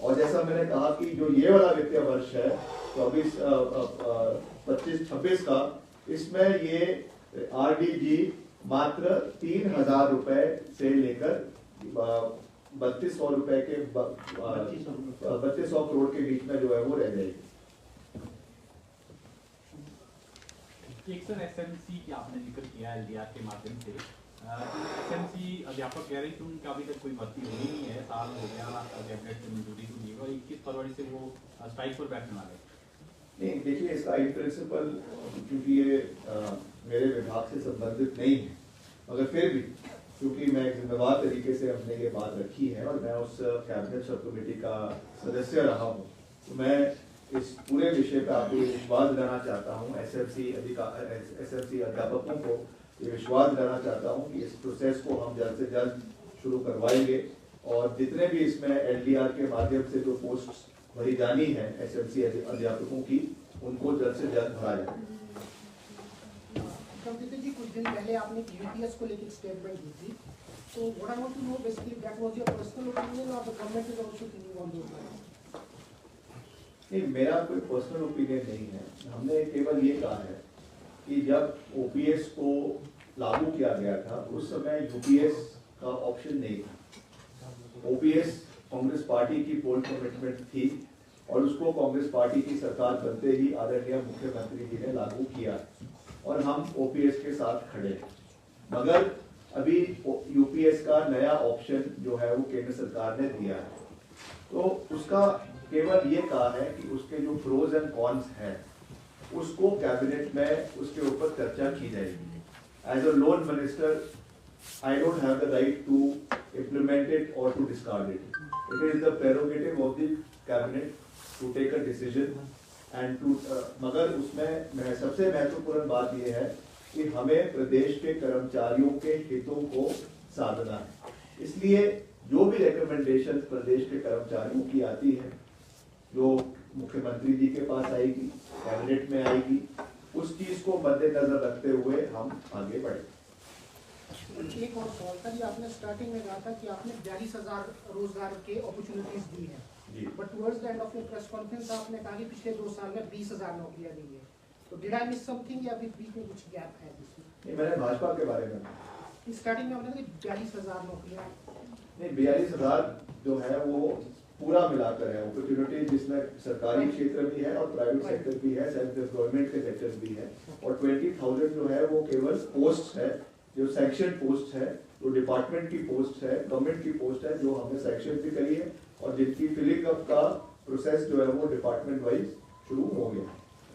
और जैसा मैंने कहा कि जो ये वाला वित्तीय वर्ष है 25-26 का, इसमें ये आरडीजी मात्र 3,000 रुपए से लेकर 3,200 रुपए के 3,200 करोड़ के बीच में जो है वो रह जाएगी। एक सर एसएमसी की आपने जिक्र किया एलडीआर के माध्यम से, एसएमसी अध्यापक कह रहे हैं कि उनका अभी तक कोई भर्ती हुई नहीं है, साल हो गया कैबिनेट की मंजूरी को नहीं, और 21 फरवरी से वो स्ट्राइक पर बैठने वाले। नहीं, देखिए इसका इन प्रिंसिपल क्योंकि ये मेरे विभाग से संबंधित नहीं है, मगर फिर भी क्योंकि मैं एक जिम्मेवार तरीके से हमने ये बात रखी है और मैं उस कैबिनेट सब कमेटी का सदस्य रहा हूँ, तो मैं इस पूरे विषय पर आपको विश्वास दिलाना चाहता हूँ, एसएमसी अध्यापकों को ये विश्वास दिलाना चाहता हूँ कि इस प्रोसेस को हम जल्द से जल्द शुरू करवाएंगे और जितने भी इसमें एलडीआर के माध्यम से जो पोस्ट भरी जानी है एसएमसी अध्यापकों की, उनको जल्द से जल्द भरा जाए। जी कुछ दिन पहले आपने यूपीएस को लेकर स्टेटमेंट दी थी, तो what I want to know basically that was your personal opinion और the government is also thinking on those lines? नहीं, मेरा कोई पर्सनल ओपिनियन नहीं है। हमने केवल ये कहा है कि जब ओपीएस को लागू किया गया था उस समय यूपीएस का ऑप्शन नहीं था। ओपीएस कांग्रेस पार्टी की पोल कमिटमेंट थी और उसको कांग्रेस पार्टी की सरकार बनते ही आदरणीय मुख्यमंत्री जी ने लागू किया और हम ओपीएस के साथ खड़े हैं। मगर अभी यूपीएस का नया ऑप्शन जो है वो केंद्र सरकार ने दिया है, तो उसका केवल ये कहा है कि उसके जो प्रोज एंड कॉन्स हैं उसको कैबिनेट में उसके ऊपर चर्चा की जाएगी। As a lone minister I don't have the right to implement it or to discard it. It is the prerogative of the cabinet to take a decision and to मगर उसमें सबसे महत्वपूर्ण बात यह है कि हमें प्रदेश के कर्मचारियों के हितों को साधना है। इसलिए जो भी रिकमेंडेशन प्रदेश के कर्मचारियों की आती है, जो मुख्यमंत्री जी के पास आएगी, कैबिनेट में आएगी, उस चीज को मद्देनजर रखते हुए हम आगे बढ़े। एक और सवाल था जी, आपने स्टार्टिंग में कहा था कि आपने 42,000 रोजगार के अपॉर्चुनिटीज दी हैं, but towards the end of your press conference आपने कहा कि पिछले 2 साल में 20,000 नौकरियां दी हैं, तो डिड आई मिस समथिंग या बीच में कुछ गैप है? नहीं, मैंने भाजपा के बारे में स्टार्टिंग में आपने कहा 42,000 नौकरियां नहीं, 42,000 जो है वो पूरा मिलाकर है अपॉर्चुनिटी, जिसमें सरकारी क्षेत्र भी है और प्राइवेट सेक्टर भी है, सेल्फ एम्प्लॉयमेंट के सेक्टर भी है, और 20,000 जो है वो केवल पोस्ट है, जो सेक्शन पोस्ट है, जो डिपार्टमेंट की पोस्ट है, गवर्नमेंट की पोस्ट है, जो हमने सेक्शन भी करी है और जिनकी फिलिंग अप का प्रोसेस जो है वो डिपार्टमेंट वाइज शुरू हो गया।